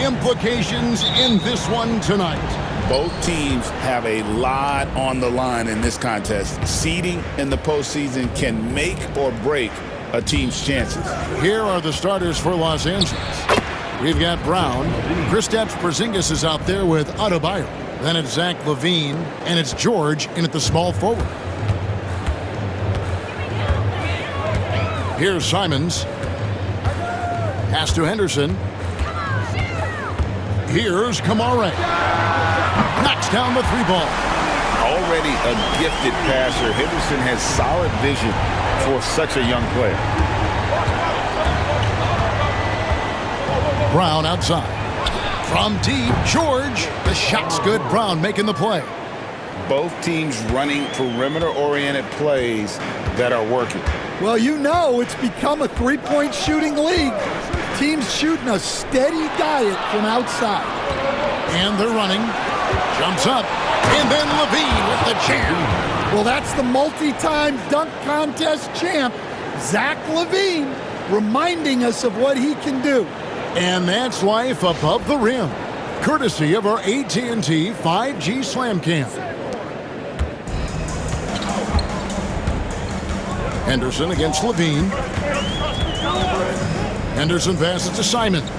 implications in this one tonight. Both teams have a lot on the line in this contest. Seeding in the postseason can make or break a team's chances. Here are the starters for Los Angeles. We've got Brown. Kristap Porzingis is out there with Adebayo. Then it's Zach LaVine, and it's George in at the small forward. Here's Simons. Pass to Henderson. Here's Kamara. Knocks down the three ball. Already a gifted passer, Henderson has solid vision for such a young player. Brown outside. From deep, George. The shot's good. Brown making the play. Both teams running perimeter-oriented plays that are working. Well, you know it's become a three-point shooting league. Teams shooting a steady diet from outside. And they're running. Jumps up. And then LaVine with the jam. Well, that's the multi-time dunk contest champ, Zach LaVine, reminding us of what he can do. And that's life above the rim, courtesy of our AT&T 5G Slam Cam. Henderson against LaVine. Henderson passes to Simons.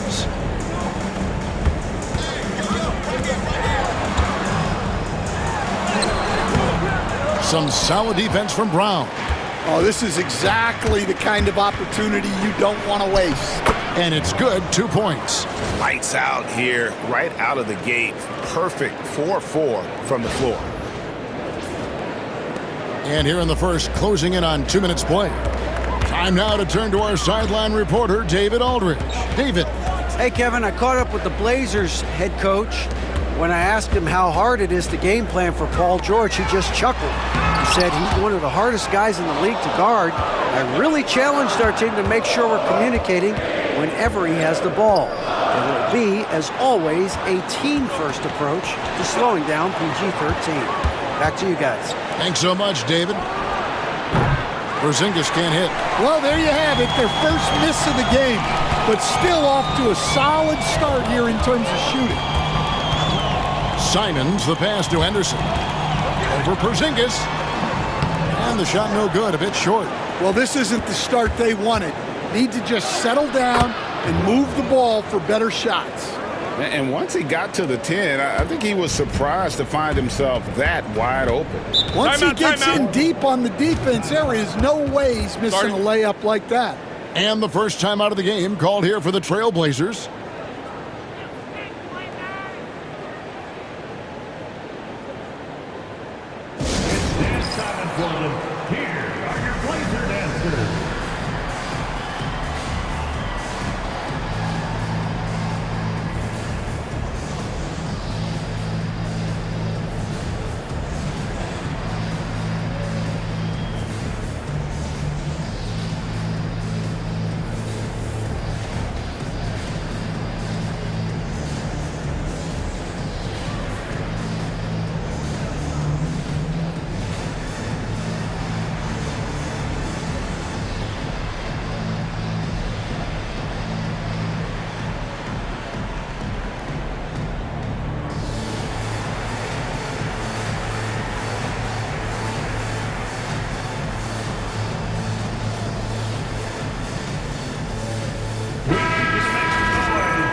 Some solid defense from Brown. Oh, this is exactly the kind of opportunity you don't want to waste. And it's good, 2 points. Lights out here, right out of the gate. Perfect 4-4 from the floor. And here in the first, closing in on 2 minutes play. Time now to turn to our sideline reporter, David Aldridge. David. Hey, Kevin, I caught up with the Blazers head coach. When I asked him how hard it is to game plan for Paul George, he just chuckled. He said he's one of the hardest guys in the league to guard. I really challenged our team to make sure we're communicating whenever he has the ball. It will be, as always, a team-first approach to slowing down PG-13. Back to you guys. Thanks so much, David. Porzingis can't hit. Well, there you have it, their first miss of the game, but still off to a solid start here in terms of shooting. Simons, the pass to Henderson. Over Porzingis. And the shot no good, a bit short. Well, this isn't the start they wanted. Need to just settle down and move the ball for better shots. And once he got to the 10, I think he was surprised to find himself that wide open. Once he gets in deep on the defense, there is no way he's missing a layup like that. And the first time out of the game called here for the Trailblazers. Here are your Blazer dancers.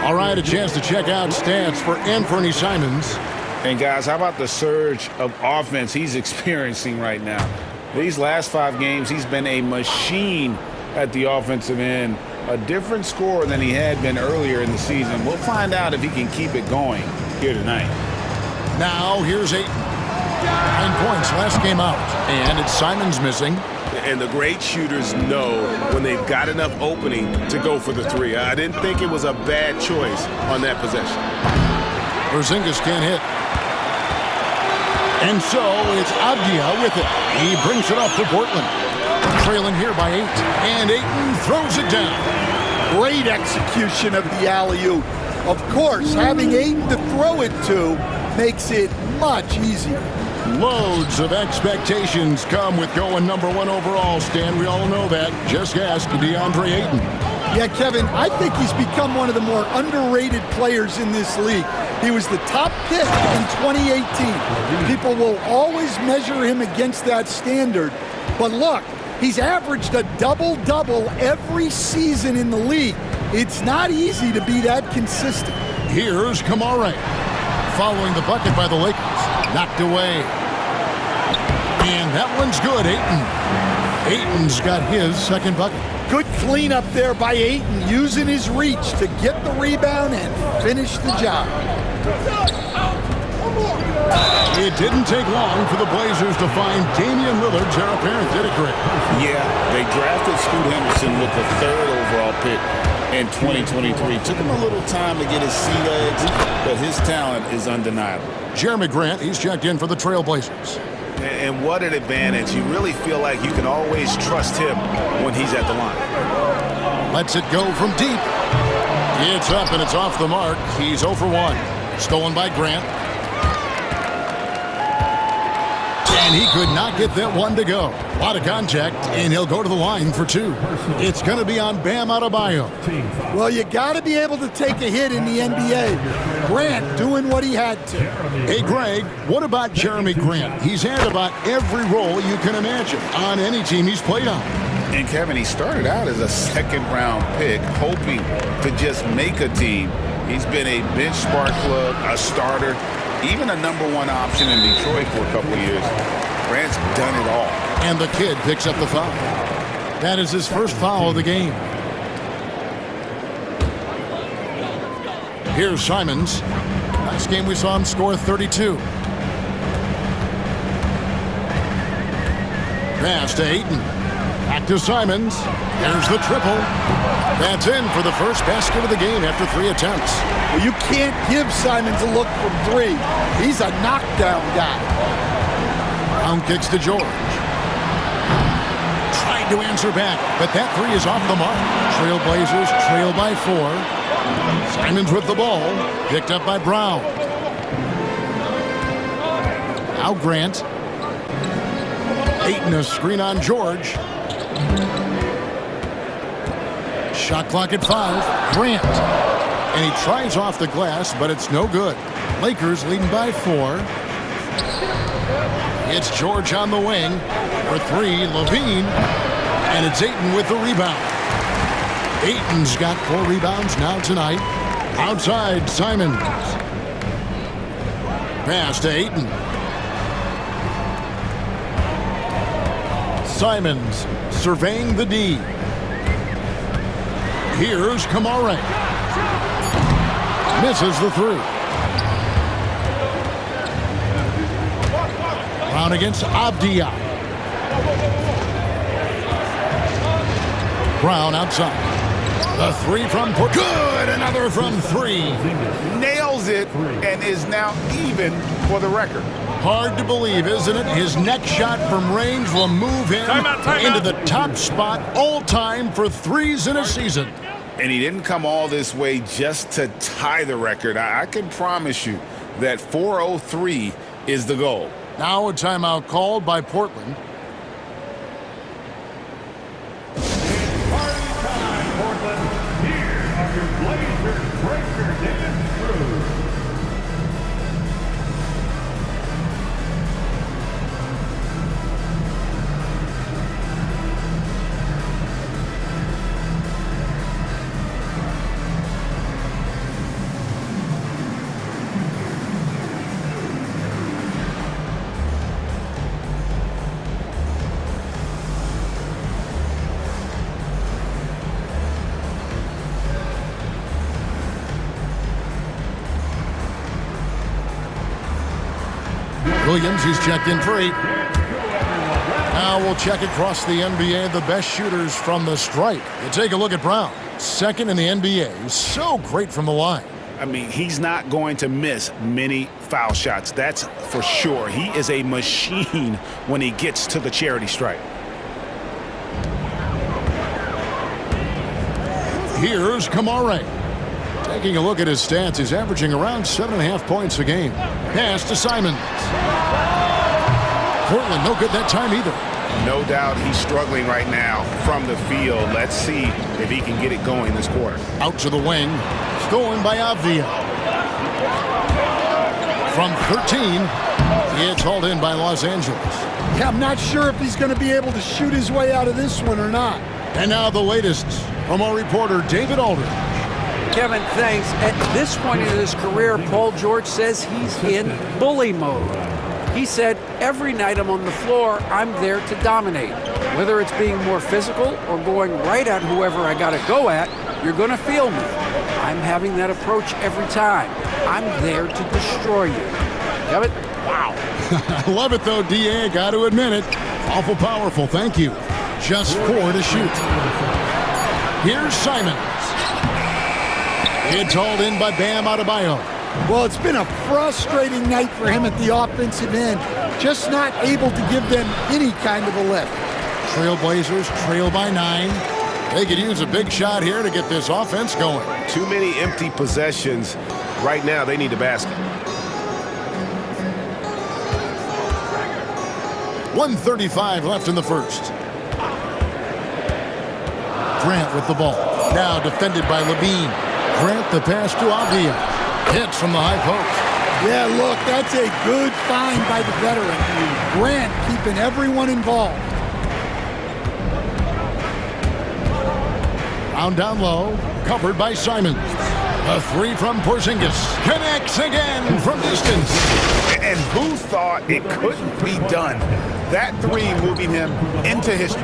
All right, a chance to check out stats for Anthony Simons. And guys, how about the surge of offense he's experiencing right now? These last 5 games, he's been a machine at the offensive end. A different scorer than he had been earlier in the season. We'll find out if he can keep it going here tonight. Now, here's 8. 9 points last game out. And it's Simons missing. And the great shooters know when they've got enough opening to go for the 3. I didn't think it was a bad choice on that possession. Porzingis can't hit. And so it's Avdia with it. He brings it up to Portland. Trailing here by 8. And Ayton throws it down. Great execution of the alley-oop. Of course, having Ayton to throw it to makes it much easier. Loads of expectations come with going #1 overall, Stan. We all know that. Just ask DeAndre Ayton. Yeah, Kevin, I think he's become one of the more underrated players in this league. He was the top pick in 2018. People will always measure him against that standard. But look, he's averaged a double-double every season in the league. It's not easy to be that consistent. Here's Kamare. Following the bucket by the Lakers. Knocked away. And that one's good, Ayton. Ayton's got his second bucket. Good cleanup there by Ayton, using his reach to get the rebound and finish the job. It didn't take long for the Blazers to find Damian Lillard's heir apparent, did it, Greg? Yeah, they drafted Scoot Henderson with the 3rd overall pick in 2023. Took him a little time to get his sea legs, but his talent is undeniable. Jeremy Grant, he's checked in for the Trailblazers. And what an advantage. You really feel like you can always trust him when he's at the line. Lets it go from deep. It's up and it's off the mark. He's 0 for 1. Stolen by Grant. And he could not get that one to go. A lot of contact, and he'll go to the line for 2. It's going to be on Bam Adebayo. Well, you got to be able to take a hit in the NBA. Grant doing what he had to. Hey, Greg, what about Jeremy Grant? He's had about every role you can imagine on any team he's played on. And Kevin, he started out as a 2nd-round pick, hoping to just make a team. He's been a bench spark plug, a starter, even a #1 option in Detroit for a couple of years. Grant's done it all. And the kid picks up the foul. That is his first foul of the game. Here's Simons. Last game we saw him score 32. Pass to Ayton. Back to Simons. There's the triple. That's in for the first basket of the game after 3 attempts. Well, you can't give Simons a look from 3. He's a knockdown guy. Brown kicks to George. Tried to answer back, but that 3 is off the mark. Trailblazers trail by 4. Simons with the ball. Picked up by Brown. Now Grant. Ayton a screen on George. Shot clock at 5. Grant. And he tries off the glass, but it's no good. Lakers leading by 4. It's George on the wing. For 3, Levine. And it's Ayton with the rebound. Ayton's got 4 rebounds now tonight. Outside, Simons. Pass to Ayton. Simons surveying the D. Here's Kamare. Misses the 3. Brown against Abdia. Brown outside. The 3 from good. Another from 3. Nails it and is now even for the record. Hard to believe, isn't it? His next shot from range will move him into the top spot all time for 3s in a season. And he didn't come all this way just to tie the record. I can promise you that 403 is the goal. Now a timeout called by Portland. Party time, Portland. Here are your Blazers breakers and crew. Williams, he's checked in for 8. Now we'll check across the NBA the best shooters from the stripe. You take a look at Brown, 2nd in the NBA. So great from the line. I mean, he's not going to miss many foul shots. That's for sure. He is a machine when he gets to the charity stripe. Here's Kamare. Taking a look at his stats, he's averaging around 7.5 points a game. Pass to Simons. Portland no good that time either. No doubt he's struggling right now from the field. Let's see if he can get it going this quarter. Out to the wing. Stolen by Avdia. From 13, it's hauled in by Los Angeles. Yeah, I'm not sure if he's going to be able to shoot his way out of this one or not. And now the latest from our reporter, David Aldridge. Kevin, thanks. At this point in his career, Paul George says he's in bully mode. He said, every night I'm on the floor, I'm there to dominate. Whether it's being more physical or going right at whoever I got to go at, you're going to feel me. I'm having that approach every time. I'm there to destroy you. Kevin? Wow. I love it, though, D.A. I got to admit it. Awful powerful. Thank you. Just 4 to shoot. Here's Simons. It's hauled in by Bam Adebayo. Well, it's been a frustrating night for him at the offensive end. Just not able to give them any kind of a lift. Trailblazers trail by 9. They could use a big shot here to get this offense going. Too many empty possessions. Right now, they need a basket. 1:35 left in the first. Grant with the ball. Now defended by Levine. Grant the pass to Avdia. Hits from the high post. Yeah, look, that's a good find by the veteran. Grant keeping everyone involved. Round down low. Covered by Simons. A 3 from Porzingis. Connects again from distance. And who thought it couldn't be done? That 3 moving him into history.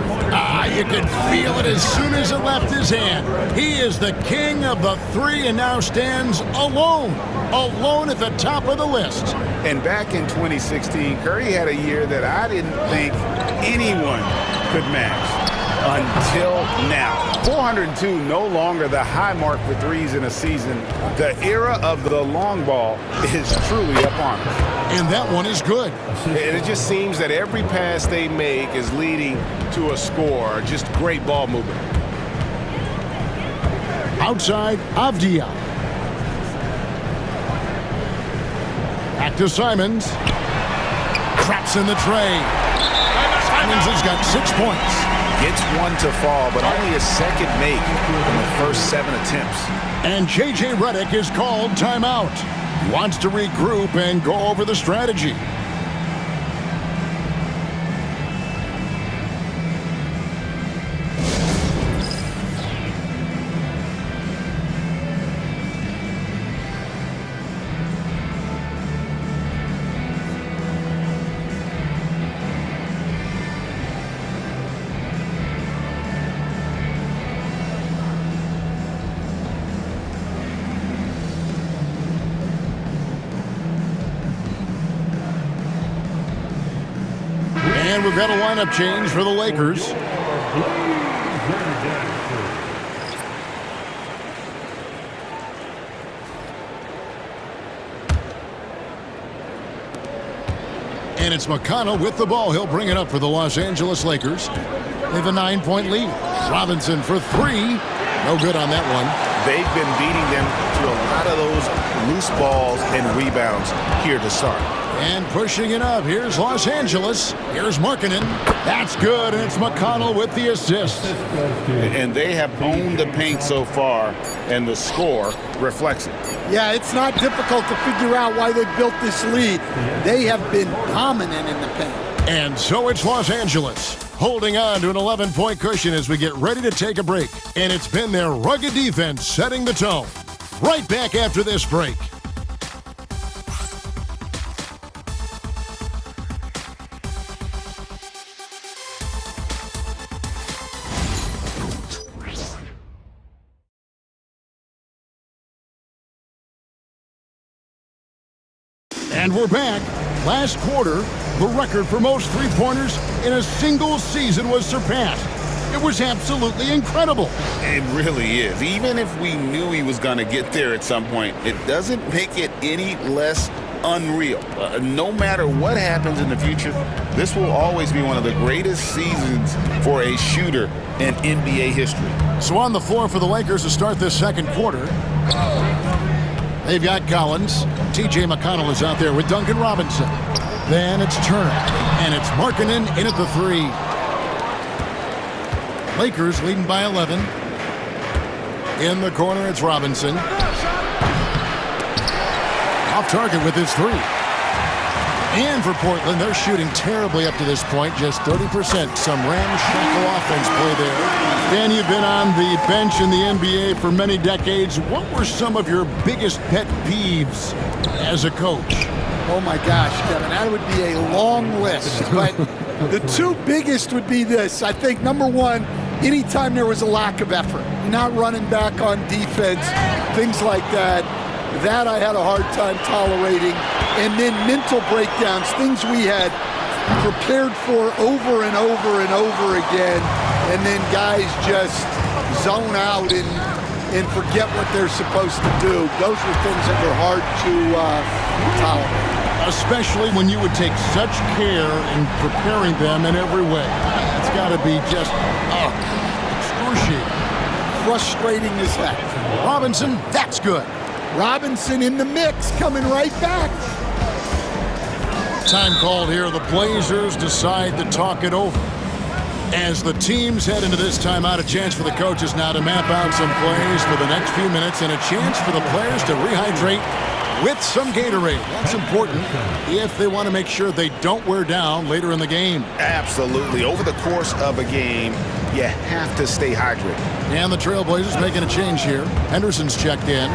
You could feel it as soon as it left his hand. He is the king of the 3 and now stands alone. Alone at the top of the list. And back in 2016, Curry had a year that I didn't think anyone could match until now. 402, no longer the high mark for threes in a season. The era of the long ball is truly upon us. And that one is good. And it just seems that every pass they make is leading to a score. Just great ball movement. Outside, Avdia. Back to Simons. Traps in the tray. Simons has got 6 points. Gets 1 to fall, but only a second make in the first 7 attempts. And J.J. Redick is called timeout. Wants to regroup and go over the strategy. And we've got a lineup change for the Lakers. And it's McConnell with the ball. He'll bring it up for the Los Angeles Lakers. They have a 9-point lead. Robinson for 3. No good on that one. They've been beating them to a lot of those loose balls and rebounds here to start. And pushing it up. Here's Los Angeles. Here's Markkanen. That's good, and it's McConnell with the assist. And they have owned the paint so far, and the score reflects it. Yeah, it's not difficult to figure out why they built this lead. They have been dominant in the paint. And so it's Los Angeles, holding on to an 11-point cushion as we get ready to take a break. And it's been their rugged defense setting the tone. Right back after this break. And we're back. Last quarter, the record for most three-pointers in a single season was surpassed. It was absolutely incredible. It really is. Even if we knew he was going to get there at some point, it doesn't make it any less unreal. No matter what happens in the future, this will always be one of the greatest seasons for a shooter in NBA history. So on the floor for the Lakers to start this second quarter, they've got Collins. T.J. McConnell is out there with Duncan Robinson. Then it's Turner, and it's Markkanen in at the 3. Lakers leading by 11. In the corner, it's Robinson. Off target with his three. And for Portland, they're shooting terribly up to this point, just 30%. Some ramshackle offense play there. Dan, you've been on the bench in the NBA for many decades. What were some of your biggest pet peeves as a coach? Oh my gosh, Kevin, that would be a long list. But the two biggest would be this. I think number one, anytime there was a lack of effort, you're not running back on defense, things like that. That I had a hard time tolerating. And then mental breakdowns, things we had prepared for over and over and over again. And then guys just zone out and forget what they're supposed to do. Those were things that were hard to tolerate. Especially when you would take such care in preparing them in every way. It's got to be just excruciating. Frustrating as heck. Robinson, that's good. Robinson in the mix, coming right back. Time called here. The Blazers decide to talk it over. As the teams head into this timeout, a chance for the coaches now to map out some plays for the next few minutes and a chance for the players to rehydrate with some Gatorade. That's important if they want to make sure they don't wear down later in the game. Absolutely. Over the course of a game, you have to stay hydrated. And the Trailblazers making a change here. Henderson's checked in.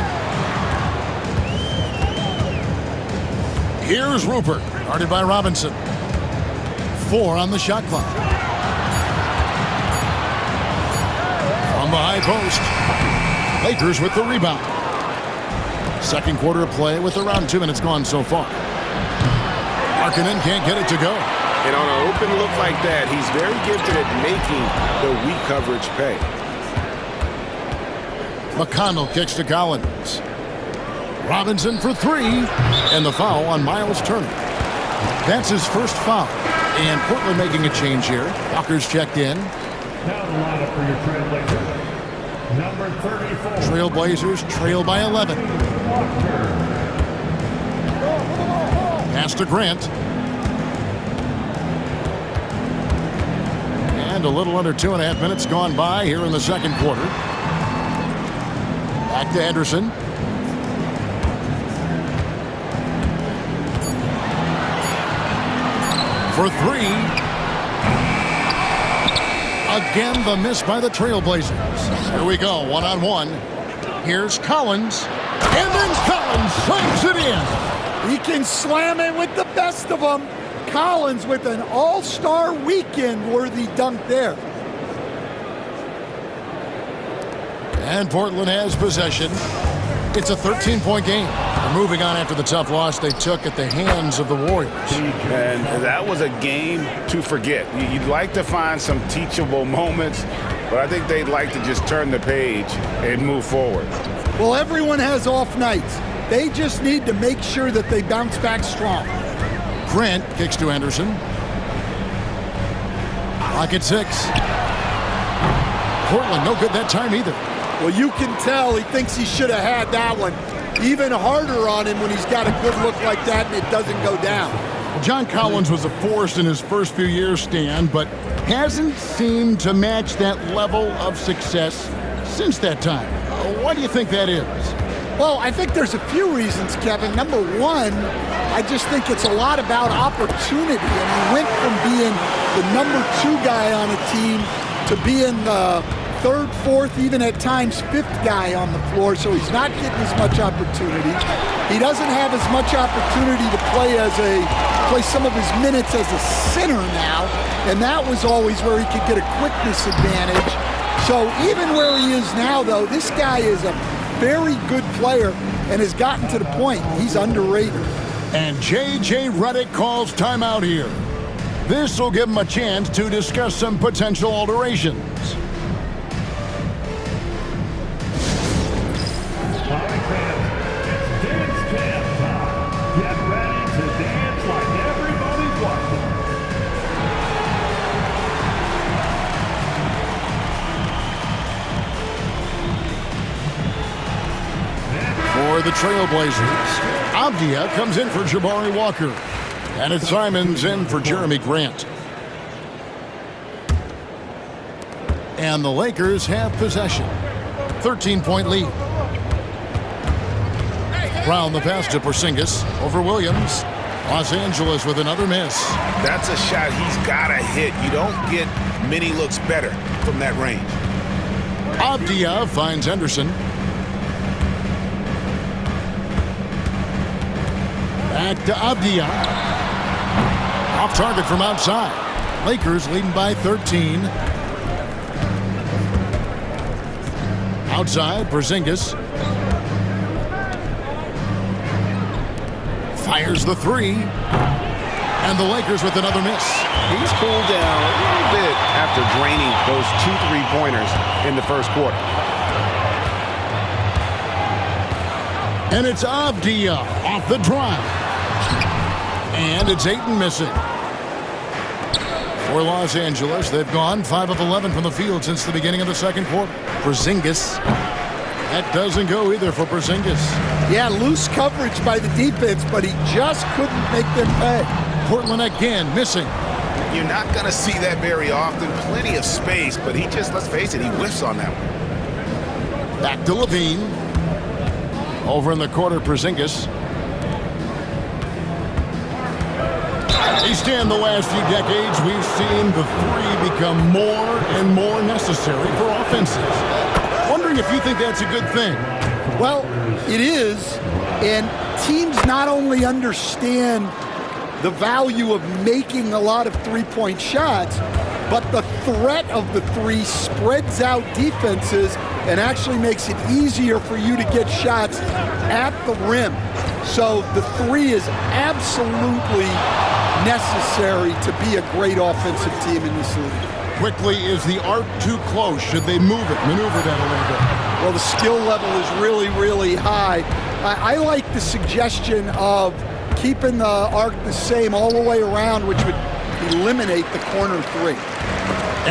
Here's Rupert, guarded by Robinson. 4 on the shot clock. From the high post, Lakers with the rebound. Second quarter of play with around 2 minutes gone so far. Markkanen can't get it to go. And on an open look like that, he's very gifted at making the weak coverage pay. McConnell kicks to Collins. Robinson for 3, and the foul on Miles Turner. That's his first foul. And Portland making a change here. Walker's checked in. Now the lineup for your Trailblazers. Number 34. Trailblazers trail by 11. Pass to Grant. And a little under 2.5 minutes gone by here in the second quarter. Back to Henderson. For 3. Again, the miss by the Trailblazers. Here we go, one-on-one. Here's Collins. And then Collins slams it in. He can slam it with the best of them. Collins with an all-star weekend-worthy dunk there. And Portland has possession. It's a 13-point game. They're moving on after the tough loss they took at the hands of the Warriors. And that was a game to forget. You'd like to find some teachable moments, but I think they'd like to just turn the page and move forward. Well, everyone has off nights. They just need to make sure that they bounce back strong. Grant kicks to Henderson. Clock at 6. Portland no good that time either. Well, you can tell he thinks he should have had that one. Even harder on him when he's got a good look like that and it doesn't go down. Well, John Collins was a force in his first few years, Stan, but hasn't seemed to match that level of success since that time. Why do you think that is? Well, I think there's a few reasons, Kevin. Number one, I just think it's a lot about opportunity. And he went from being the number 2 guy on a team to being the 3rd, 4th, even at times 5th guy on the floor, so he's not getting as much opportunity. He doesn't have as much opportunity to play some of his minutes as a center now, and that was always where he could get a quickness advantage. So even where he is now, though, this guy is a very good player and has gotten to the point he's underrated. And J.J. Redick calls timeout here. This will give him a chance to discuss some potential alterations. For the Trailblazers, Avdia comes in for Jabari Walker. And it's Simons in for Jeremy Grant. And the Lakers have possession. 13-point lead. Brown the pass to Porzingis over Williams. Los Angeles with another miss. That's a shot he's got to hit. You don't get many looks better from that range. Avdia finds Henderson. Back to Avdia. Off target from outside. Lakers leading by 13. Outside, Porzingis. Fires the three. And the Lakers with another miss. He's cooled down a little bit after draining those 2 3-pointers in the first quarter. And it's Avdia off the drive. And it's Ayton missing. For Los Angeles, they've gone 5 of 11 from the field since the beginning of the second quarter. Porzingis. That doesn't go either for Porzingis. Yeah, loose coverage by the defense, but he just couldn't make them pay. Portland again missing. You're not going to see that very often. Plenty of space, but he just, let's face it, he whiffs on that one. Back to Levine. Over in the corner, Porzingis. Based in the last few decades, we've seen the three become more and more necessary for offenses. Wondering if you think that's a good thing. Well, it is, and teams not only understand the value of making a lot of three-point shots, but the threat of the three spreads out defenses and actually makes it easier for you to get shots at the rim. So the three is absolutely necessary to be a great offensive team in this league. Quickly, is the arc too close? Should they maneuver that a little bit? Well, the skill level is really, really high. I like the suggestion of keeping the arc the same all the way around, which would eliminate the corner three.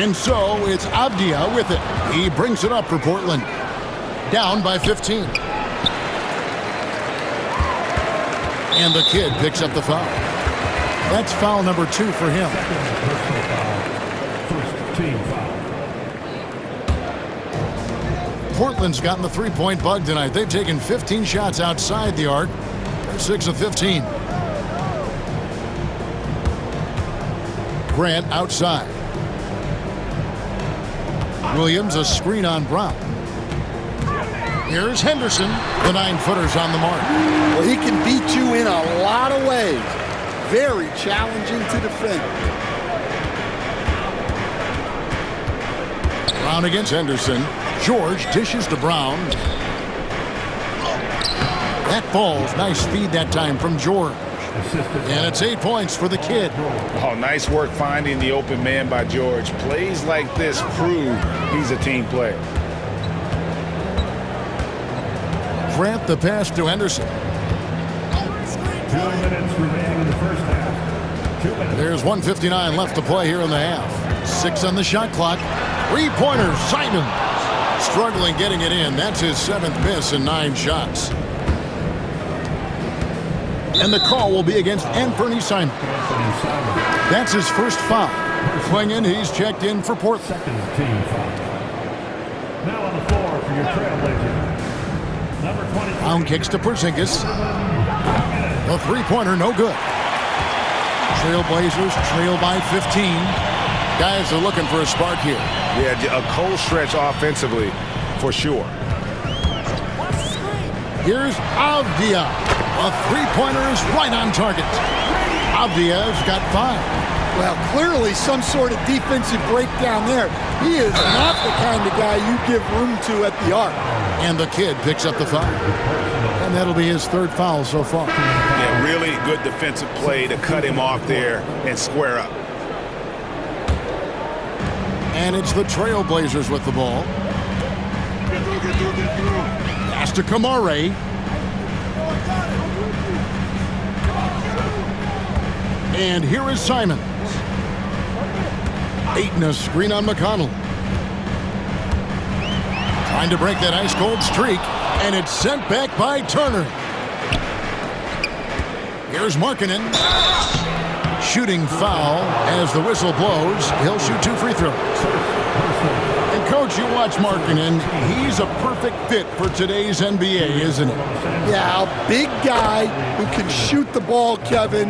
And so it's Avdia with it. He brings it up for Portland. Down by 15. And the kid picks up the foul. That's foul number 2 for him. First team foul. Portland's gotten the three-point bug tonight. They've taken 15 shots outside the arc. They're 6 of 15. Grant outside. Williams, a screen on Brown. Here's Henderson. The 9-footer's on the mark. Well, he can beat you in a lot of ways. Very challenging to defend. Brown against Henderson. George dishes to Brown. That falls. Nice feed that time from George. And it's 8 points for the kid. Oh, nice work finding the open man by George. Plays like this prove he's a team player. Grant the pass to Henderson. 2 minutes remaining in the first half. 2 minutes. There's 1:59 left to play here in the half. 6 on the shot clock. Three-pointer, Simons. Struggling getting it in. That's his 7th miss in 9 shots. And the call will be against Anthony Simons. That's his first foul. Swinging, he's checked in for Portland. Second team foul. Now on the floor for your Trailblazers. Number 20. Brown kicks to Porzingis. The three-pointer, no good. Trailblazers trail by 15. Guys are looking for a spark here. Yeah, a cold stretch offensively for sure. Here's Avdia. A three-pointer is right on target. Avdia's got 5. Well, clearly some sort of defensive breakdown there. He is not the kind of guy you give room to at the arc. And the kid picks up the foul. And that'll be his 3rd foul so far. Yeah, really good defensive play to cut him off there and square up. And it's the Trailblazers with the ball. Pass to Kamare. And here is Simons. Ayton, a screen on McConnell. Trying to break that ice-cold streak. And it's sent back by Turner. Here's Markkanen. Shooting foul as the whistle blows. He'll shoot 2 free throws. And Coach, you watch Markkanen. He's a perfect fit for today's NBA, isn't he? Yeah, a big guy who can shoot the ball, Kevin.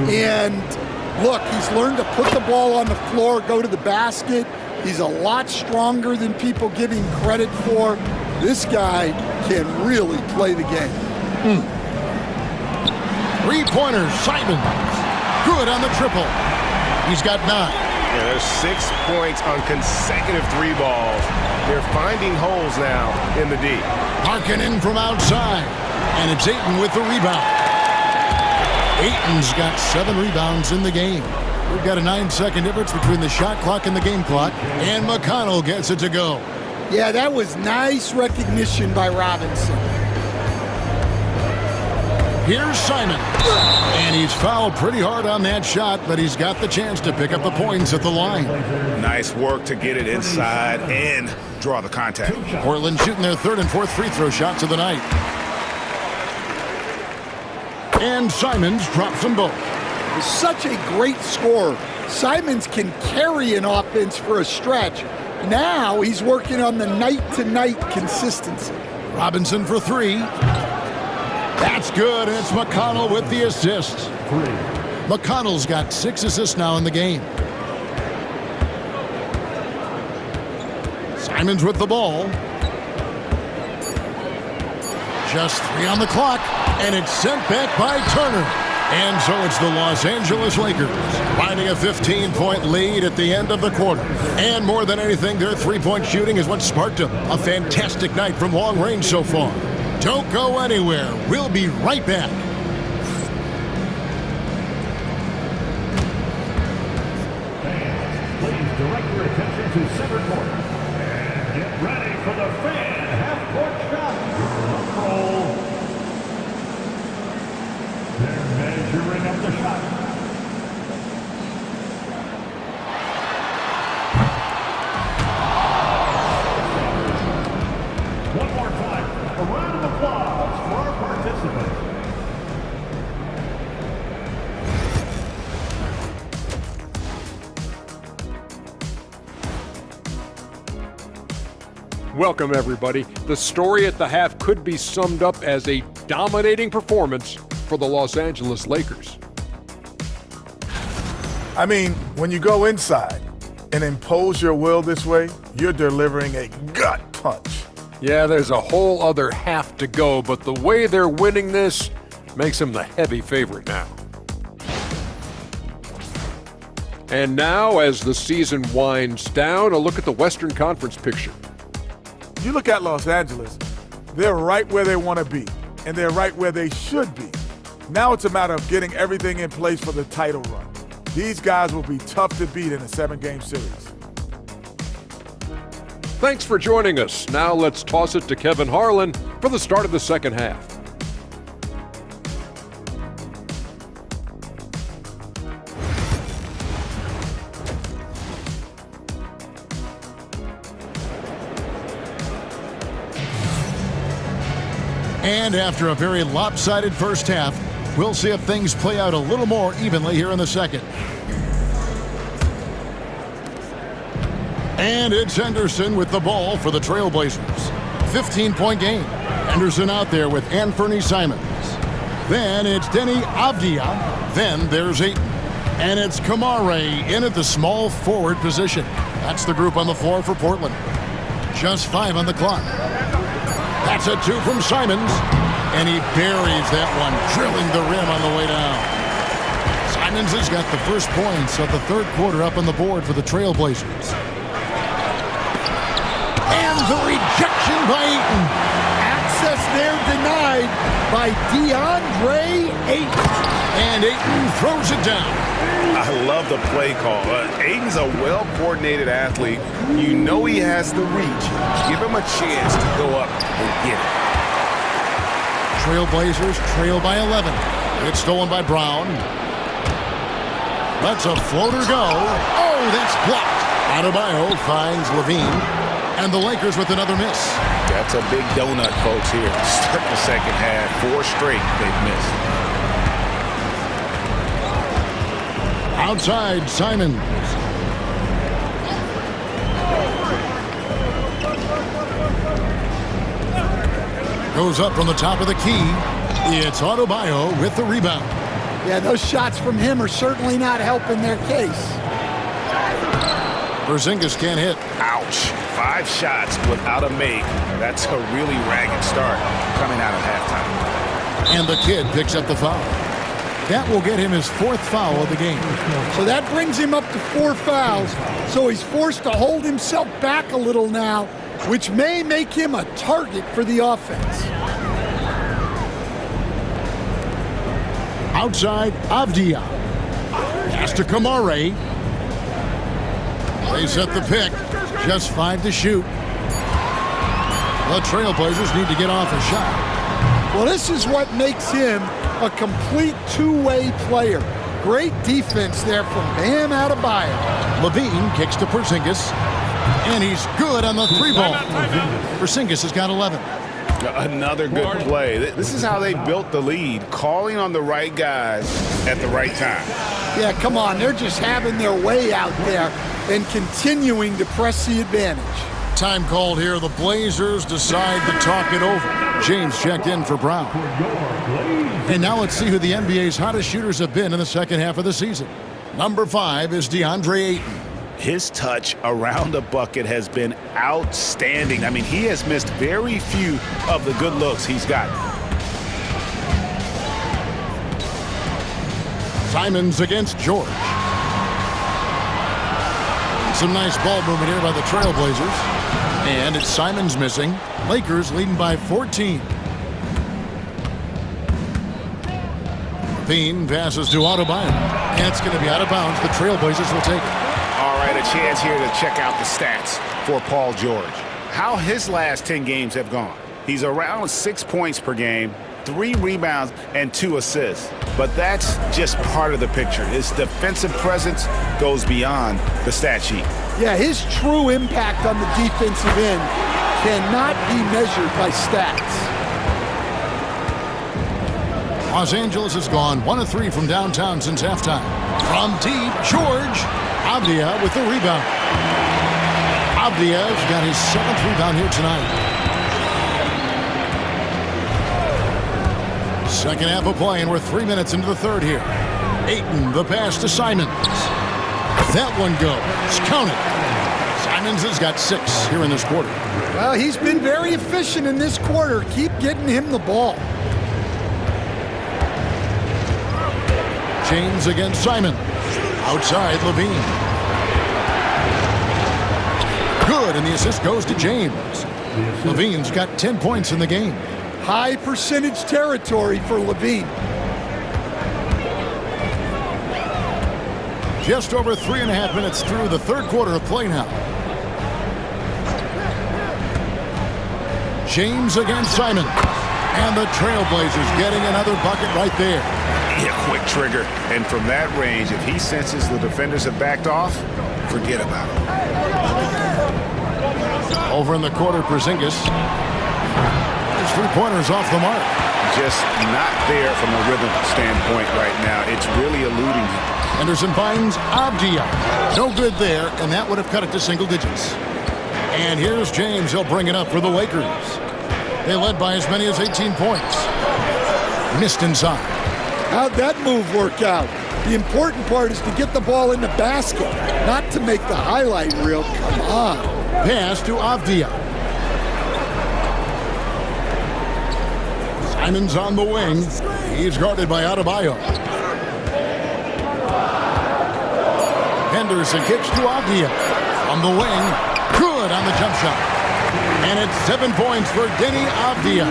And look, he's learned to put the ball on the floor, go to the basket. He's a lot stronger than people give him credit for. This guy can really play the game. Three-pointer, Simon. Good on the triple. He's got 9. Yeah, there's 6 points on consecutive 3 balls. They're finding holes now in the D. Markkanen from outside. And it's Ayton with the rebound. Ayton's got 7 rebounds in the game. We've got a 9-second difference between the shot clock and the game clock. And McConnell gets it to go. Yeah, that was nice recognition by Robinson. Here's Simon. And he's fouled pretty hard on that shot, but he's got the chance to pick up the points at the line. Nice work to get it inside and draw the contact. Portland shooting their 3rd and 4th free throw shots of the night. And Simons drops them both. He's such a great scorer. Simons can carry an offense for a stretch. Now he's working on the night-to-night consistency. Robinson for 3. That's good, and it's McConnell with the assist. McConnell's got 6 assists now in the game. Simons with the ball. Just 3 on the clock, and it's sent back by Turner. And so it's the Los Angeles Lakers finding a 15-point lead at the end of the quarter. And more than anything, their three-point shooting is what sparked them. A fantastic night from long range so far. Don't go anywhere. We'll be right back. Fans, please direct your attention to center court. And get ready for the fan half-court shot. Drum roll. They're measuring up the shot. One more time. A round of applause for our participants. Welcome, everybody. The story at the half could be summed up as a dominating performance for the Los Angeles Lakers. I mean, when you go inside and impose your will this way, you're delivering a gut punch. Yeah, there's a whole other half to go, but the way they're winning this makes them the heavy favorite now. And now, as the season winds down, a look at the Western Conference picture. You look at Los Angeles, they're right where they want to be, and they're right where they should be. Now it's a matter of getting everything in place for the title run. These guys will be tough to beat in a 7-game series. Thanks for joining us. Now let's toss it to Kevin Harlan for the start of the second half. And after a very lopsided first half, we'll see if things play out a little more evenly here in the second. And it's Henderson with the ball for the Trailblazers. 15-point game. Henderson out there with Anthony Simons. Then it's Denny Avdia. Then there's Ayton. And it's Kamare in at the small forward position. That's the group on the floor for Portland. Just 5 on the clock. That's a 2 from Simons. And he buries that one, drilling the rim on the way down. Simons has got the first points of the third quarter up on the board for the Trailblazers. And the rejection by Ayton. Access there denied by DeAndre Ayton. And Ayton throws it down. I love the play call. Ayton's a well-coordinated athlete. You know he has the reach. Give him a chance to go up and get it. Trailblazers trail by 11. It's stolen by Brown. Lets a floater go. Oh, that's blocked. Adebayo finds Levine. And the Lakers with another miss. That's a big donut, folks, here. Start the second half. 4 straight they've missed. Outside, Simons. Goes up from the top of the key. It's Adebayo with the rebound. Yeah, those shots from him are certainly not helping their case. Porzingis can't hit. Ouch. 5 shots without a make. That's a really ragged start coming out of halftime. And the kid picks up the foul. That will get him his 4th foul of the game. So that brings him up to 4 fouls. So he's forced to hold himself back a little now, which may make him a target for the offense. Outside, Avdia. Pass to Kamare. They set the pick. Just 5 to shoot. The Trailblazers need to get off a shot. Well, this is what makes him a complete two-way player. Great defense there from Bam Adebayo. Levine kicks to Porzingis. And he's good on the 3-ball. Porzingis has got 11. Another good play. This is how they built the lead, calling on the right guys at the right time. Yeah, come on. They're just having their way out there and continuing to press the advantage. Time called here. The Blazers decide to talk it over. James checked in for Brown. And now let's see who the NBA's hottest shooters have been in the second half of the season. Number 5 is DeAndre Ayton. His touch around the bucket has been outstanding. I mean, he has missed very few of the good looks he's got. Simons against George. Some nice ball movement here by the Trailblazers. And it's Simons missing. Lakers leading by 14. Levine passes to Adebayo. And it's going to be out of bounds. The Trailblazers will take it. All right, a chance here to check out the stats for Paul George. How his last 10 games have gone. He's around 6 points per game, 3 rebounds, and 2 assists. But that's just part of the picture. His defensive presence goes beyond the stat sheet. Yeah, his true impact on the defensive end cannot be measured by stats. Los Angeles has gone 1 of 3 from downtown since halftime. From deep, George. Avdia with the rebound. Avdia's got his 7th rebound here tonight. Second half of play, and we're 3 minutes into the third here. Ayton, the pass to Simons. That one goes. Counted. Simons has got 6 here in this quarter. Well, he's been very efficient in this quarter. Keep getting him the ball. James against Simon. Outside, Levine. Good, and the assist goes to James. Levine's got 10 points in the game. High percentage territory for Levine. Just over 3.5 minutes through the third quarter of play now. James against Simon. And the Trailblazers getting another bucket right there. Yeah, quick trigger. And from that range, if he senses the defenders have backed off, forget about it. Over in the quarter, Porzingis. His 3-pointers off the mark. Just not there from a rhythm standpoint right now. It's really eluding him. Henderson finds Avdia. No good there, and that would have cut it to single digits. And here's James. He'll bring it up for the Lakers. They led by as many as 18 points. Missed inside. How'd that move work out? The important part is to get the ball in the basket, not to make the highlight reel. Come on. Pass to Avdia. Simons on the wing. He's guarded by Adebayo. Henderson kicks to Avdia. On the wing. Good on the jump shot. And it's 7 points for Denny Avdia.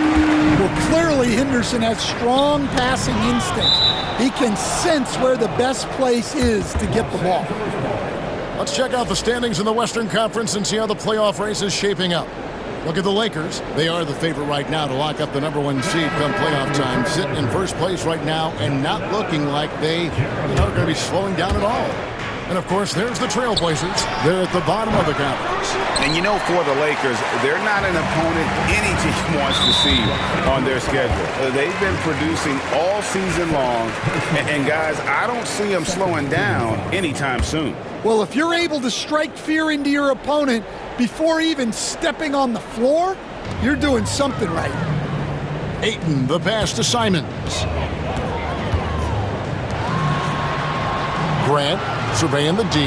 Well, clearly Henderson has strong passing instinct. He can sense where the best place is to get the ball. Let's check out the standings in the Western Conference and see how the playoff race is shaping up. Look at the Lakers. They are the favorite right now to lock up the number 1 seed come playoff time. Sitting in first place right now and not looking like they are going to be slowing down at all. And, of course, there's the Trailblazers. They're at the bottom of the conference. And, you know, for the Lakers, they're not an opponent any team wants to see on their schedule. They've been producing all season long. And guys, I don't see them slowing down anytime soon. Well, if you're able to strike fear into your opponent before even stepping on the floor, you're doing something right. Ayton, the pass to Simons. Grant surveying the D.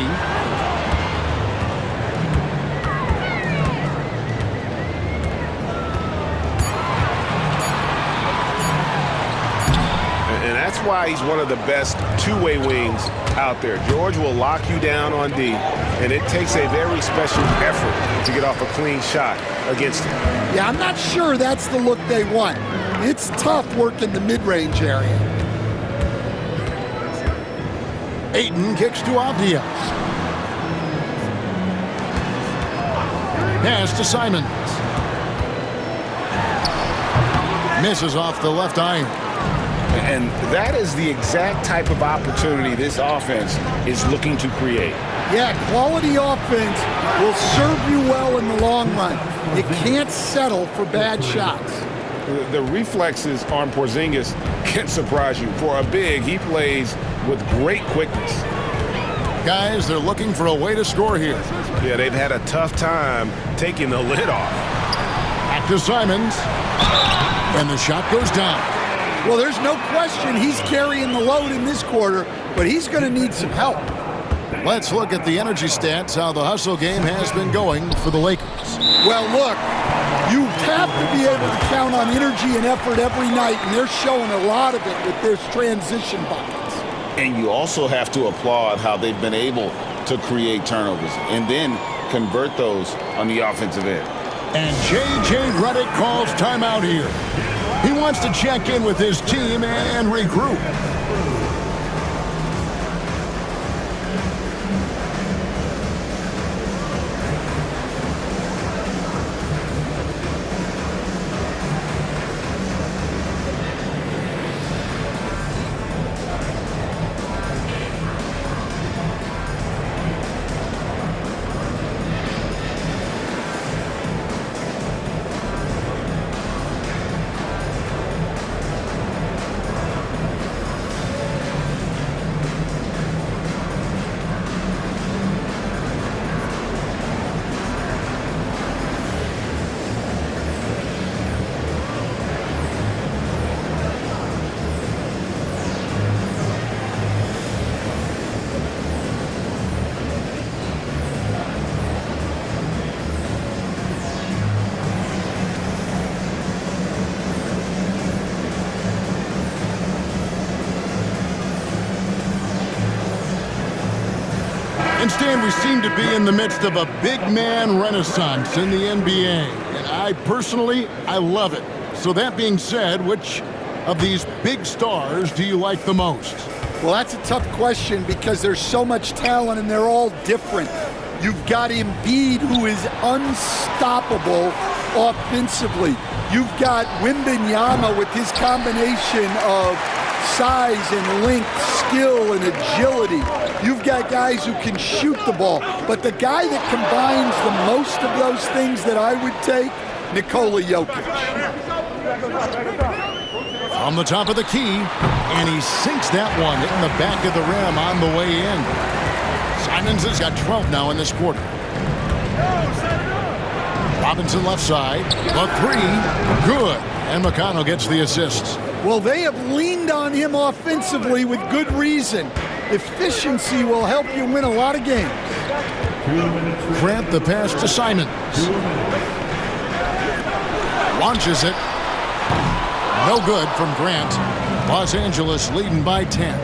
And that's why he's one of the best two-way wings out there. George will lock you down on D, and it takes a very special effort to get off a clean shot against him. Yeah, I'm not sure that's the look they want. It's tough working the mid-range area. Ayton kicks to Avdia. Pass to Simons. Misses off the left iron. And that is the exact type of opportunity this offense is looking to create. Yeah, quality offense will serve you well in the long run. You can't settle for bad shots. The reflexes on Porzingis can surprise you. For a big, he plays with great quickness. Guys, they're looking for a way to score here. Yeah, they've had a tough time taking the lid off. Back to Simons. And the shot goes down. Well, there's no question he's carrying the load in this quarter, but he's going to need some help. Let's look at the energy stats, how the hustle game has been going for the Lakers. Well, look, you have to be able to count on energy and effort every night, and they're showing a lot of it with their transition buckets. And you also have to applaud how they've been able to create turnovers and then convert those on the offensive end. And J.J. Redick calls timeout here. He wants to check in with his team and regroup. Instead, we seem to be in the midst of a big man renaissance in the NBA. And I love it. So that being said, which of these big stars do you like the most? Well, that's a tough question because there's so much talent and they're all different. You've got Embiid, who is unstoppable offensively. You've got Wembanyama with his combination of size and length, skill and agility. You've got guys who can shoot the ball. But the guy that combines the most of those things that I would take, Nikola Jokic. On the top of the key, and he sinks that one, hitting the back of the rim on the way in. Simons has got 12 now in this quarter. Robinson left side, the three, good. And McConnell gets the assist. Well, they have leaned on him offensively with good reason. Efficiency will help you win a lot of games. Grant the pass to Simons. Launches it. No good from Grant. Los Angeles leading by 10.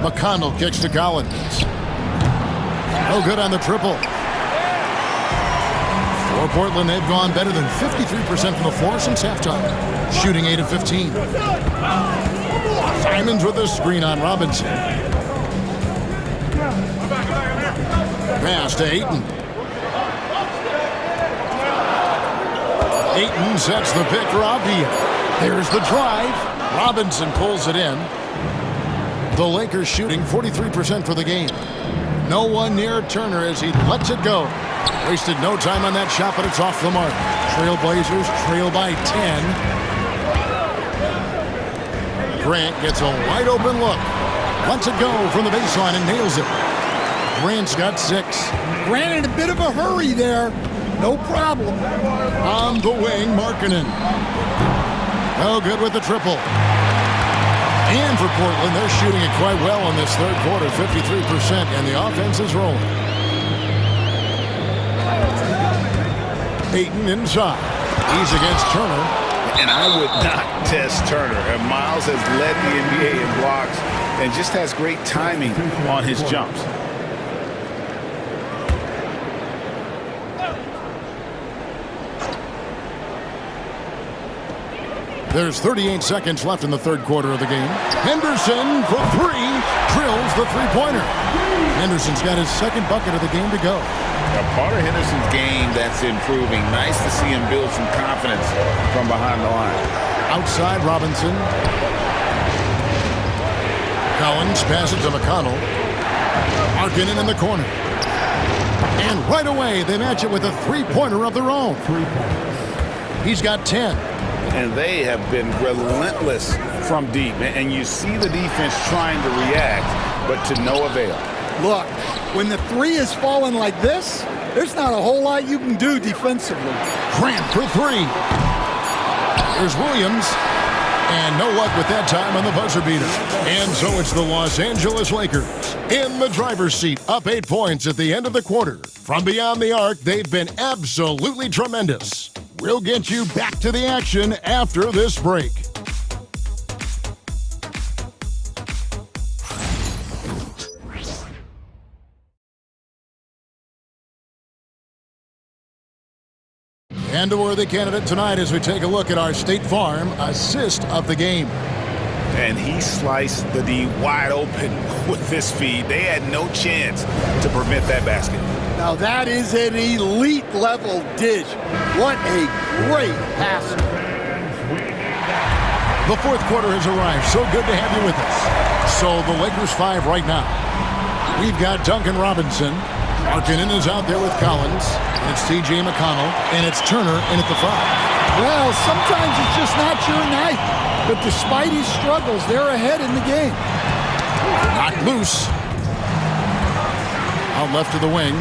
McConnell kicks to Collins. No good on the triple. For Portland, they've gone better than 53% from the floor since halftime. Shooting 8 of 15. Simons with a screen on Robinson. Pass to Ayton. Ayton sets the pick for Avdia. There's the drive. Robinson pulls it in. The Lakers shooting 43% for the game. No one near Turner as he lets it go. Wasted no time on that shot, but it's off the mark. Trailblazers trail by 10. Grant gets a wide open look. Lets it go from the baseline and nails it. Grant's got 6. Grant in a bit of a hurry there. No problem. On the wing, Markkanen. No good with the triple. And for Portland, they're shooting it quite well in this third quarter, 53%, and the offense is rolling. Ayton inside. He's against Turner. And I would not test Turner. And Miles has led the NBA in blocks and just has great timing on his jumps. There's 38 seconds left in the third quarter of the game. Henderson for three. Drills the three-pointer. Henderson's got his second bucket of the game to go. Now, part of Henderson's game that's improving. Nice to see him build some confidence from behind the line. Outside Robinson. Collins passes to McConnell. Markkanen in the corner. And right away, they match it with a three-pointer of their own. He's got 10. And they have been relentless from deep. And you see the defense trying to react, but to no avail. Look, when the three is falling like this, there's not a whole lot you can do defensively. Grant for three. Here's Williams. And no luck with that time on the buzzer beater. And so it's the Los Angeles Lakers in the driver's seat, up 8 points at the end of the quarter. From beyond the arc, they've been absolutely tremendous. We'll get you back to the action after this break. And a worthy candidate tonight as we take a look at our State Farm assist of the game. And he sliced the D wide open with this feed. They had no chance to prevent that basket. Now that is an elite level dish. What a great passer. The fourth quarter has arrived. So good to have you with us. So the Lakers 5 right now. We've got Duncan Robinson. Markkanen is out there with Collins. And it's T.J. McConnell. And it's Turner in at the 5. Well, sometimes it's just not your night. But despite his struggles, they're ahead in the game. Knocked loose. Out left to the wing.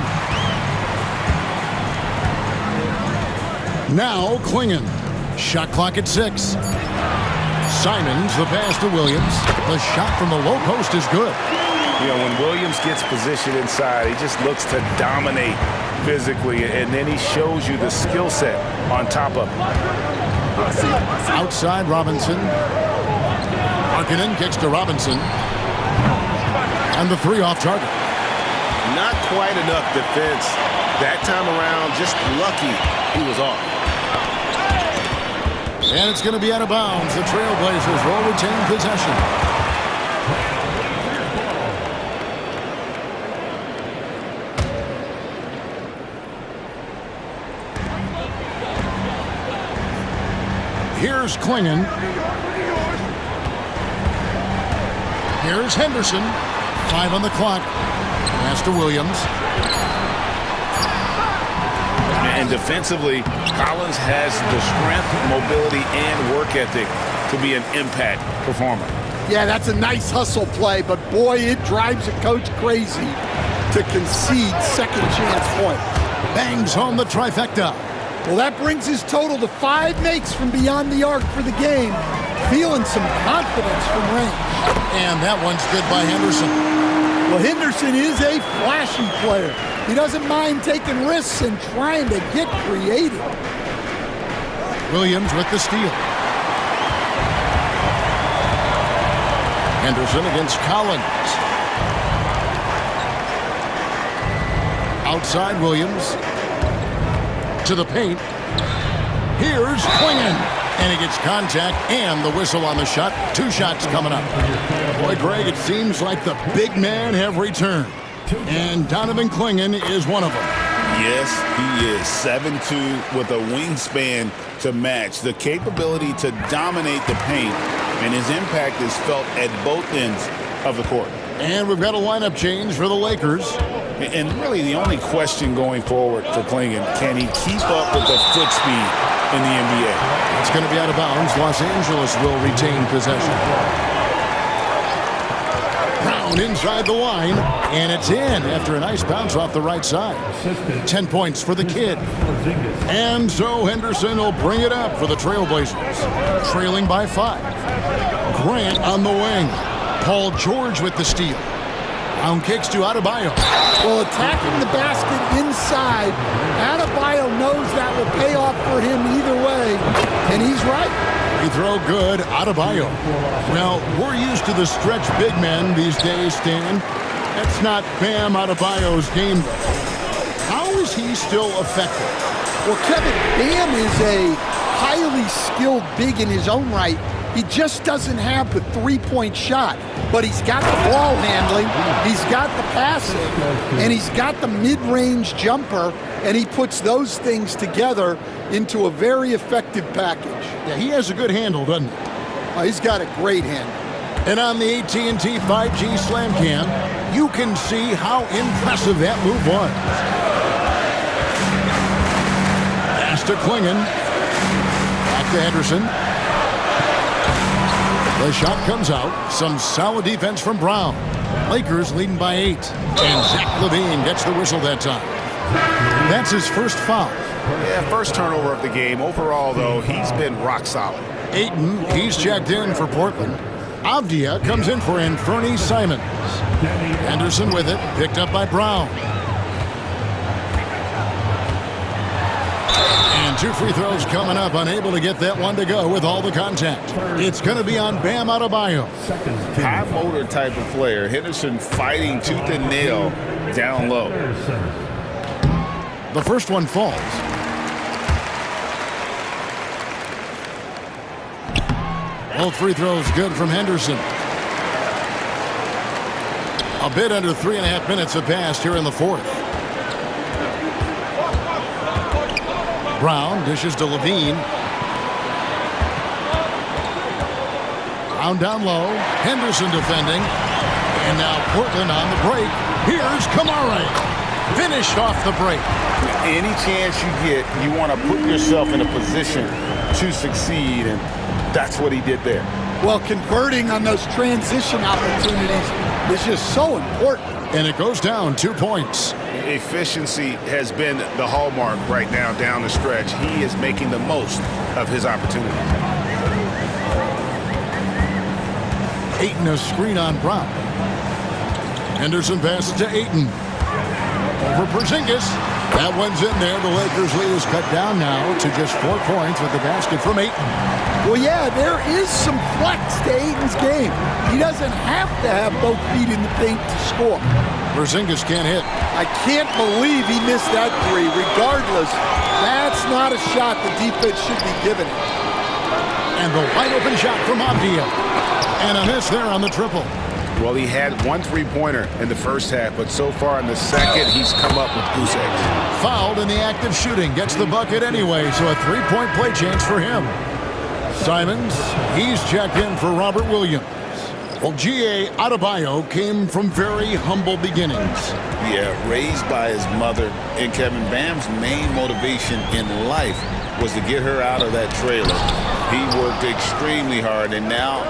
Now Klingon. Shot clock at 6. Simons, the pass to Williams. The shot from the low post is good. You know, when Williams gets positioned inside, he just looks to dominate physically, and then he shows you the skill set on top of it. Outside Robinson. Markkanen kicks to Robinson. And the three off target. Not quite enough defense that time around. Just lucky he was off. And it's going to be out of bounds. The Trailblazers will retain possession. Here's Klingon. Here's Henderson. 5 on the clock. Pass to Williams. And defensively, Collins has the strength, mobility, and work ethic to be an impact performer. Yeah, that's a nice hustle play, but boy, it drives a coach crazy to concede second chance point. Bangs home the trifecta. Well, that brings his total to 5 makes from beyond the arc for the game. Feeling some confidence from range. And that one's good by Henderson. Well, Henderson is a flashy player. He doesn't mind taking risks and trying to get creative. Williams with the steal. Henderson against Collins. Outside Williams. To the paint. Here's Klingon. And he gets contact and the whistle on the shot. 2 shots coming up. Boy, Greg, it seems like the big men have returned. And Donovan Klingon is one of them. Yes, he is. 7'2" with a wingspan to match. The capability to dominate the paint, and his impact is felt at both ends of the court. And we've got a lineup change for the Lakers. And really the only question going forward for Klingon, can he keep up with the foot speed in the NBA? It's going to be out of bounds. Los Angeles will retain possession. Brown Brown inside the line, and it's in after a nice bounce off the right side. 10 points for the kid. And so Henderson will bring it up for the Trailblazers, trailing by 5. Grant on the wing. Paul George with the steal. Brown kicks to Adebayo. Well, attacking the basket inside, Adebayo knows that will pay off for him either way, and he's right. Free throw good, Adebayo. Now, we're used to the stretch big men these days, Stan. That's not Bam Adebayo's game, though. How is he still effective? Well, Kevin, Bam is a highly skilled big in his own right. He just doesn't have the three-point shot, but he's got the ball handling, he's got the passing, and he's got the mid-range jumper, and he puts those things together into a very effective package. Yeah, he has a good handle, doesn't he? Oh, he's got a great handle. And on the AT&T 5G Slam Cam, you can see how impressive that move was. Pass to Klingon. Back to Henderson. The shot comes out. Some solid defense from Brown. Lakers leading by 8. And Zach LaVine gets the whistle that time. That's his first foul. Yeah, first turnover of the game. Overall, though, he's been rock solid. Ayton, he's checked in for Portland. Avdia comes in for Anthony Simons. Henderson with it, picked up by Brown. And 2 free throws coming up, unable to get that one to go with all the contact. It's going to be on Bam Adebayo. High motor type of player. Henderson fighting tooth and nail down low. The first one falls. Both free throws good from Henderson. A bit under 3.5 minutes have passed here in the fourth. Brown dishes to LaVine. Brown down low. Henderson defending. And now Portland on the break. Here's Kamara. Finished off the break. Any chance you get, you want to put yourself in a position to succeed, and that's what he did there. Well, converting on those transition opportunities is just so important. And it goes down 2 points. Efficiency has been the hallmark right now down the stretch. He is making the most of his opportunity. Ayton a screen on Brown. Henderson passes to Ayton. Over Porzingis. That one's in there. The Lakers lead is cut down now to just 4 points with the basket from Ayton. Well, yeah, there is some flex to Ayton's game. He doesn't have to have both feet in the paint to score. Porzingis can't hit. I can't believe he missed that three. Regardless, that's not a shot the defense should be giving him. And the wide open shot from Avdia. And a miss there on the triple. Well, he had 1 3-pointer in the first half, but so far in the second, he's come up with goose eggs. Fouled in the act of shooting. Gets the bucket anyway, so a 3-point play chance for him. Simons, he's checked in for Robert Williams. Well, G.A. Adebayo came from very humble beginnings. Yeah, raised by his mother. And Kevin, Bam's main motivation in life was to get her out of that trailer. He worked extremely hard, and now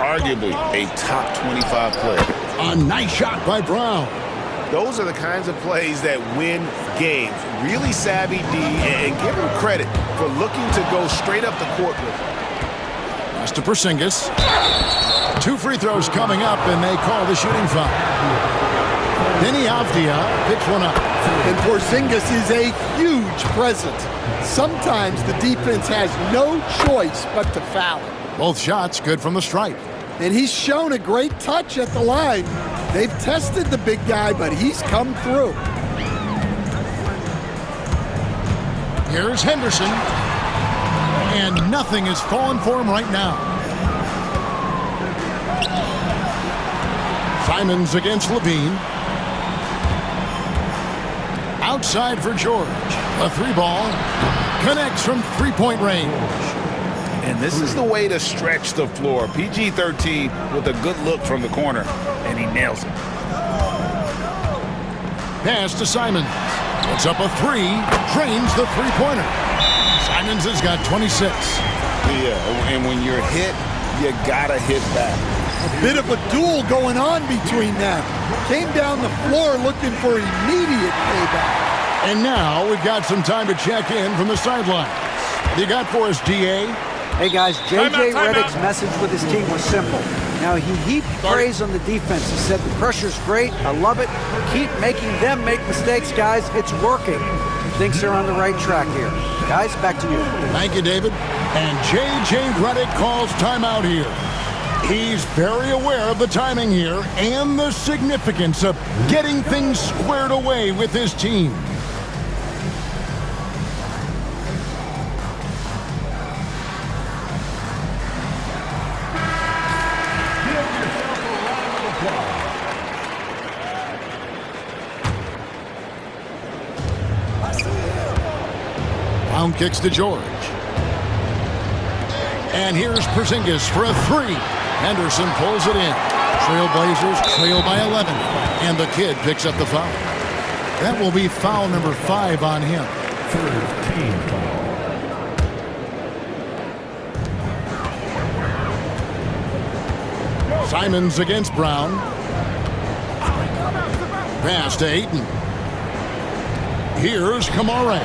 arguably a top 25 player. A nice shot by Brown. Those are the kinds of plays that win games. Really savvy D, and give him credit for looking to go straight up the court with him. Pass to Porzingis. 2 free throws coming up, and they call the shooting foul. Denny Avdia picks one up. And Porzingis is a huge presence. Sometimes the defense has no choice but to foul him. Both shots good from the stripe. And he's shown a great touch at the line. They've tested the big guy, but he's come through. Here's Henderson. And nothing is falling for him right now. Simons against LaVine. Outside for George. A 3-ball. Connects from 3-point range. And this is the way to stretch the floor. PG-13 with a good look from the corner, and he nails it. Pass to Simons. Puts up a 3. Drains the 3-pointer. Simons has got 26. Yeah, and when you're hit, you gotta hit back. A bit of a duel going on between them. Came down the floor looking for immediate payback. And now we've got some time to check in from the sidelines. What do you got for us, DA? Hey guys, J.J. Redick's message with his team was simple. Now he heaped praise on the defense. He said the pressure's great, I love it. Keep making them make mistakes, guys. It's working. He thinks they're on the right track here. Guys, back to you. Thank you, David. And J.J. Redick calls timeout here. He's very aware of the timing here and the significance of getting things squared away with his team. Brown kicks to George. And here's Porzingis for a three. Henderson pulls it in. Trailblazers trail by 11. And the kid picks up the foul. That will be foul number 5 on him. Third team foul. Simons against Brown. Pass to Ayton. Here's Kamara.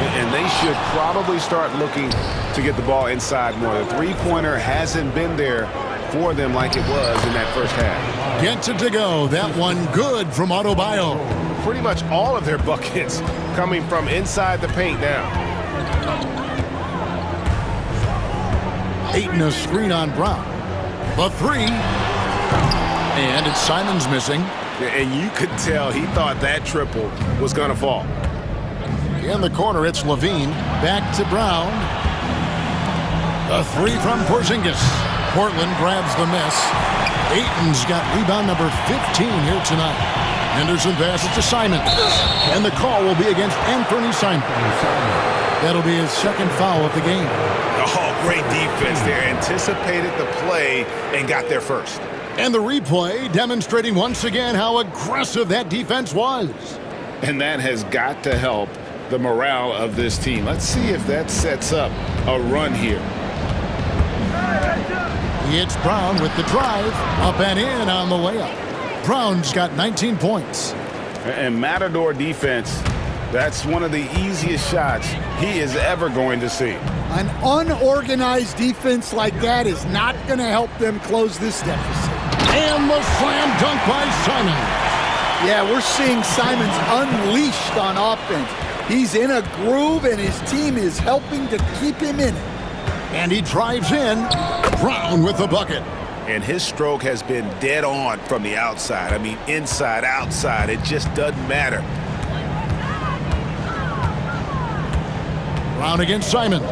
And they should probably start looking to get the ball inside more. The three-pointer hasn't been there for them like it was in that first half. Gets it to go. That one good from Adebayo. Pretty much all of their buckets coming from inside the paint now. Ayton a screen on Brown. The three. And it's Simons missing. And you could tell he thought that triple was going to fall. In the corner, it's Levine. Back to Brown. The three from Porzingis. Portland grabs the miss. Ayton's got rebound number 15 here tonight. Henderson passes to Simons. And the call will be against Anthony Simons. That'll be his second foul of the game. Oh, great defense there. Anticipated the play and got there first. And the replay demonstrating once again how aggressive that defense was. And that has got to help the morale of this team. Let's see if that sets up a run here. It's Brown with the drive. Up and in on the layup. Brown's got 19 points. And Matador defense, that's one of the easiest shots he is ever going to see. An unorganized defense like that is not going to help them close this deficit. And the slam dunk by Simon. Yeah, we're seeing Simons unleashed on offense. He's in a groove, and his team is helping to keep him in it. And he drives in. Brown with the bucket. And his stroke has been dead on from the outside. I mean, inside, outside, it just doesn't matter. Brown against Simons.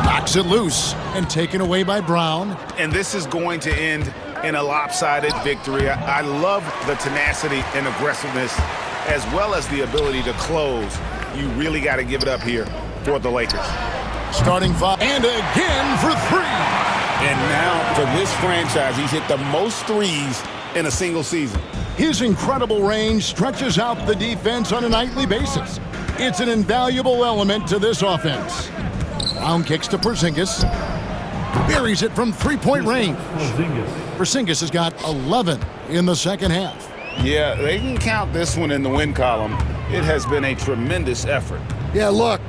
Knocks it loose and taken away by Brown. And this is going to end in a lopsided victory. I love the tenacity and aggressiveness as well as the ability to close. You really got to give it up here for the Lakers. Starting 5 and again for 3. And now for this franchise, he's hit the most threes in a single season. His incredible range stretches out the defense on a nightly basis. It's an invaluable element to this offense. Brown kicks to Porzingis. Buries it from three-point range. Porzingis has got 11 in the second half. Yeah, they can count this one in the win column. It has been a tremendous effort. Yeah, look,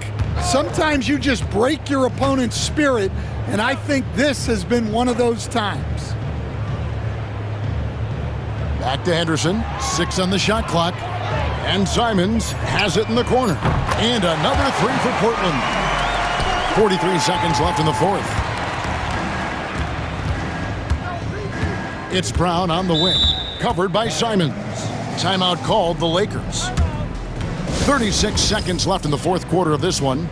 sometimes you just break your opponent's spirit, and I think this has been one of those times. Back to Henderson, 6 on the shot clock. And Simons has it in the corner. And another 3 for Portland. 43 seconds left in the fourth. It's Brown on the wing, covered by Simons. Timeout called the Lakers. 36 seconds left in the fourth quarter of this one.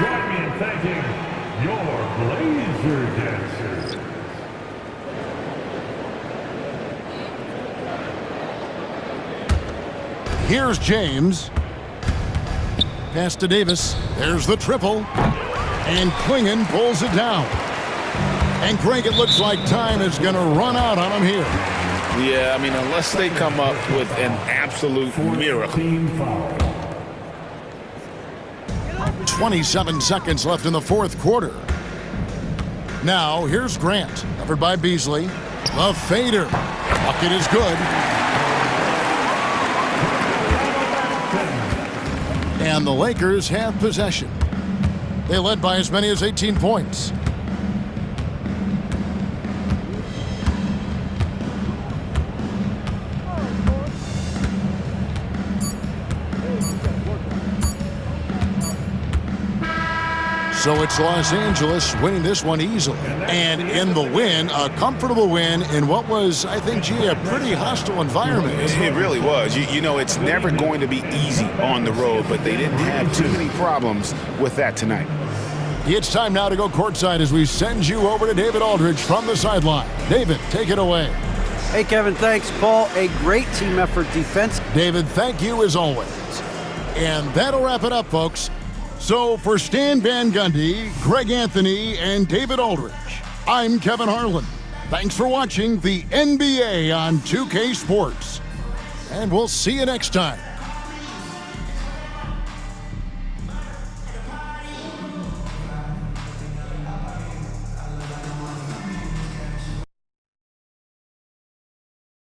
Join me in thanking your Blazer dancers. Here's James. Pass to Davis. There's the triple. And Klingon pulls it down. And Greg, it looks like time is going to run out on him here. Yeah, I mean, unless they come up with an absolute miracle. 27 seconds left in the fourth quarter. Now, here's Grant, covered by Beasley. The fader. Bucket is good. And the Lakers have possession. They led by as many as 18 points. So it's Los Angeles winning this one easily. And in the win, a comfortable win in what was, I think, a pretty hostile environment. It really was. You know, it's never going to be easy on the road, but they didn't have too many problems with that tonight. It's time now to go courtside as we send you over to David Aldridge from the sideline. David, take it away. Hey, Kevin, thanks, Paul. A great team effort defense. David, thank you as always. And that'll wrap it up, folks. So for Stan Van Gundy, Greg Anthony, and David Aldridge, I'm Kevin Harlan. Thanks for watching the NBA on 2K Sports. And we'll see you next time.